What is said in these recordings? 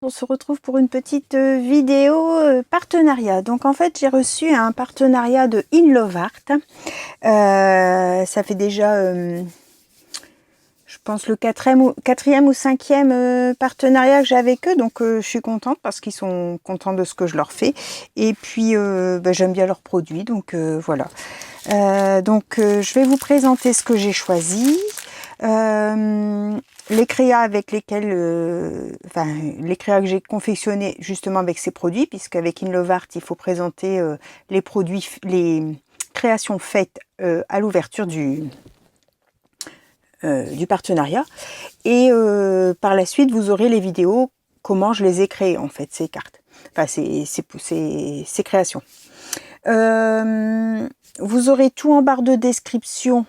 On se retrouve pour une petite vidéo partenariat. Donc en fait j'ai reçu un partenariat de In Love Art. Ça fait déjà je pense le quatrième ou cinquième partenariat que j'ai avec eux. Donc je suis contente parce qu'ils sont contents de ce que je leur fais. Et puis j'aime bien leurs produits. Donc voilà. Je vais vous présenter ce que j'ai choisi. Les créas avec lesquels, les créas que j'ai confectionnés justement avec ces produits, puisqu'avec In Love Art, il faut présenter les produits, les créations faites à l'ouverture du partenariat. Et par la suite, vous aurez les vidéos, comment je les ai créées en fait, ces cartes, enfin ces créations. Vous aurez tout en barre de description.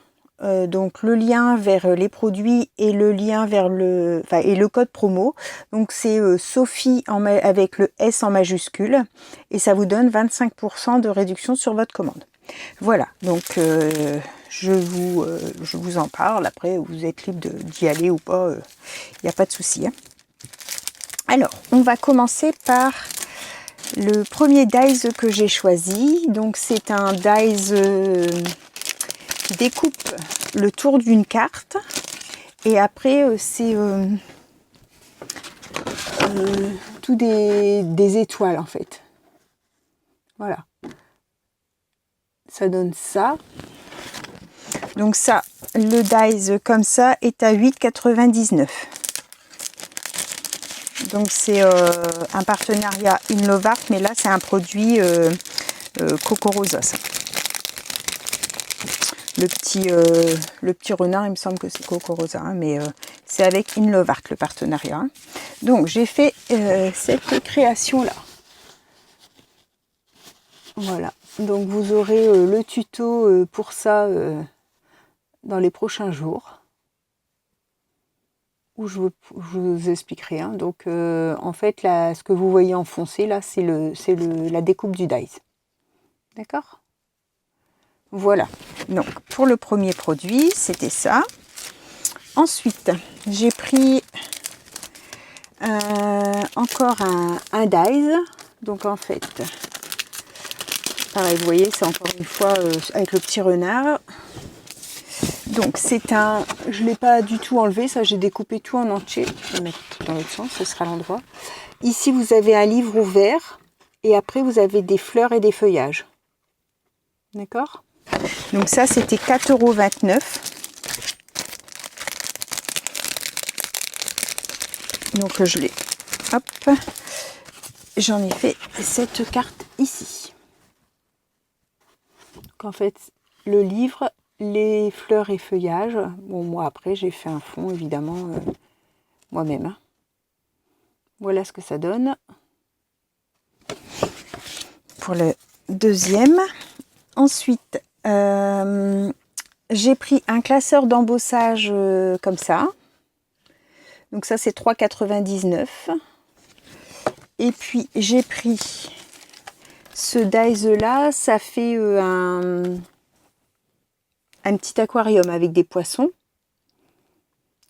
Donc le lien vers les produits et le lien vers le code promo. Donc c'est Sophie avec le S en majuscule et ça vous donne 25% de réduction sur votre commande. Voilà, donc je vous en parle. Après vous êtes libre d'y aller ou pas, il n'y a pas de souci. Hein. Alors on va commencer par le premier dies que j'ai choisi. Donc c'est un dies qui découpe le tour d'une carte et après c'est tout des étoiles en fait. Voilà, ça donne ça. Donc ça, le dies comme ça est à 8,99. Donc c'est un partenariat In Love Art, mais là c'est un produit Coco Rosas. Le petit renard, il me semble que c'est Coco Rosa, hein, mais c'est avec In Love Art le partenariat. Hein. Donc j'ai fait cette création là. Voilà. Donc vous aurez le tuto pour ça dans les prochains jours, où je vous expliquerai. Hein. Donc en fait là, ce que vous voyez en foncé là, c'est la découpe du dies. D'accord ? Voilà, donc pour le premier produit, c'était ça. Ensuite, j'ai pris encore un dies. Donc en fait, pareil, vous voyez, c'est encore une fois avec le petit renard. Donc c'est un, je ne l'ai pas du tout enlevé, ça j'ai découpé tout en entier. Je vais mettre dans l'autre sens, ce sera l'endroit. Ici, vous avez un livre ouvert et après, vous avez des fleurs et des feuillages. D'accord ? Donc ça, c'était 4,29 €. Donc je l'ai, hop, j'en ai fait cette carte ici. Donc en fait, le livre, les fleurs et feuillages. Bon, moi après, j'ai fait un fond, évidemment, moi-même. Hein. Voilà ce que ça donne. Pour le deuxième. Ensuite, j'ai pris un classeur d'embossage comme ça. Donc ça, c'est 3,99 €. Et puis, j'ai pris ce dies-là. Ça fait un petit aquarium avec des poissons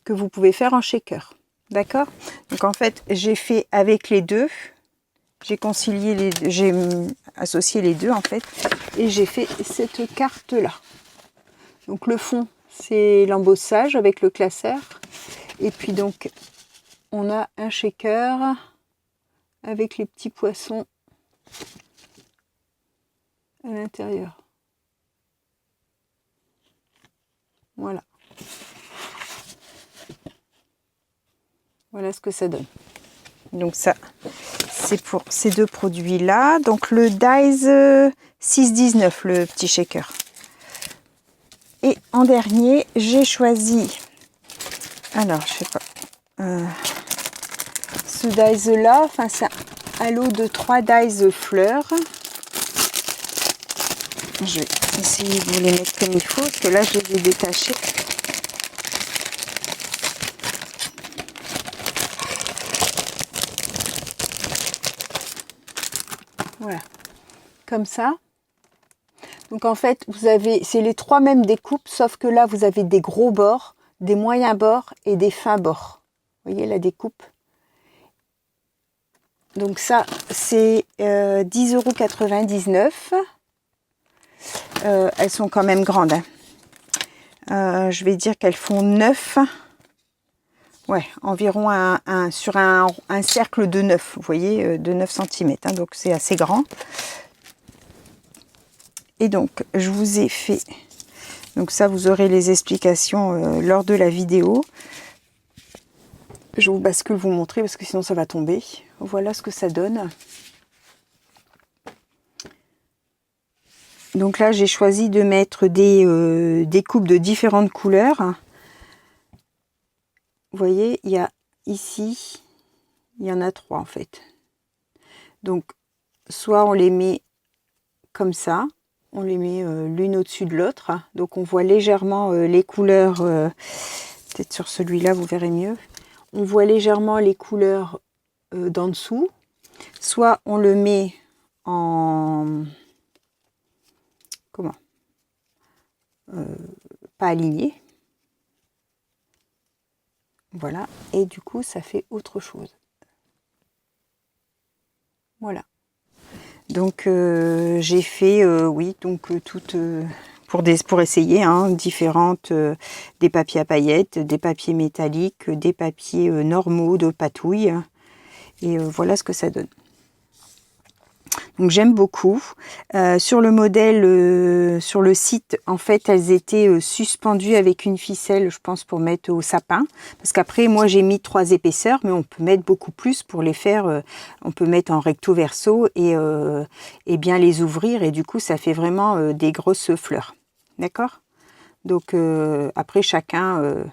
que vous pouvez faire en shaker. D'accord ? Donc, en fait, j'ai fait avec les deux. J'ai concilié les deux, j'ai associé les deux en fait, et j'ai fait cette carte là. Donc le fond, c'est l'embossage avec le classeur, et puis donc on a un shaker avec les petits poissons à l'intérieur. Voilà. Voilà ce que ça donne. Donc ça, c'est pour ces deux produits-là. Donc le dies 6,19, le petit shaker. Et en dernier, j'ai choisi, alors je sais pas, ce dies-là, enfin c'est un lot de 3 dies fleurs. Je vais essayer de vous les mettre comme il faut, parce que là je les ai détachés. Voilà, comme ça. Donc en fait, vous avez, c'est les trois mêmes découpes, sauf que là, vous avez des gros bords, des moyens bords et des fins bords. Vous voyez la découpe ? Donc ça, c'est 10,99 €. Elles sont quand même grandes. Hein. Je vais dire qu'elles font 9. Ouais, environ sur un cercle de 9, vous voyez, de 9 cm. Hein, donc c'est assez grand. Et donc, je vous ai fait... Donc ça, vous aurez les explications lors de la vidéo. Je vous bascule vous montrer parce que sinon ça va tomber. Voilà ce que ça donne. Donc là, j'ai choisi de mettre des coupes de différentes couleurs. Vous voyez, il y a ici, il y en a 3 en fait. Donc, soit on les met comme ça, on les met l'une au-dessus de l'autre. Donc on voit légèrement les couleurs, peut-être sur celui-là vous verrez mieux. On voit légèrement les couleurs d'en dessous. Soit on le met en... Comment pas aligné. Voilà. Et du coup, ça fait autre chose. Voilà. Donc, j'ai fait, oui, donc toutes... pour essayer, hein, différentes, des papiers à paillettes, des papiers métalliques, des papiers normaux de patouille. Et voilà ce que ça donne. Donc j'aime beaucoup. Sur le modèle, sur le site, en fait, elles étaient suspendues avec une ficelle, je pense, pour mettre au sapin. Parce qu'après, moi, j'ai mis 3 épaisseurs, mais on peut mettre beaucoup plus pour les faire. On peut mettre en recto verso et bien les ouvrir. Et du coup, ça fait vraiment des grosses fleurs. D'accord? Donc après, chacun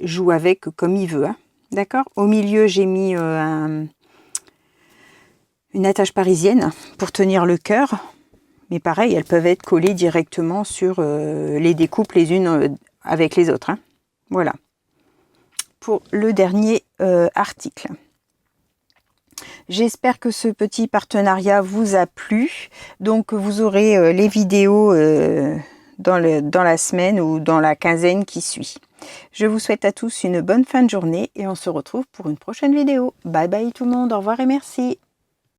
joue avec comme il veut. Hein. D'accord? Au milieu, j'ai mis une attache parisienne pour tenir le cœur. Mais pareil, elles peuvent être collées directement sur les découpes les unes avec les autres. Hein. Voilà. Pour le dernier article. J'espère que ce petit partenariat vous a plu. Donc vous aurez les vidéos dans la semaine ou dans la quinzaine qui suit. Je vous souhaite à tous une bonne fin de journée et on se retrouve pour une prochaine vidéo. Bye bye tout le monde, au revoir et merci.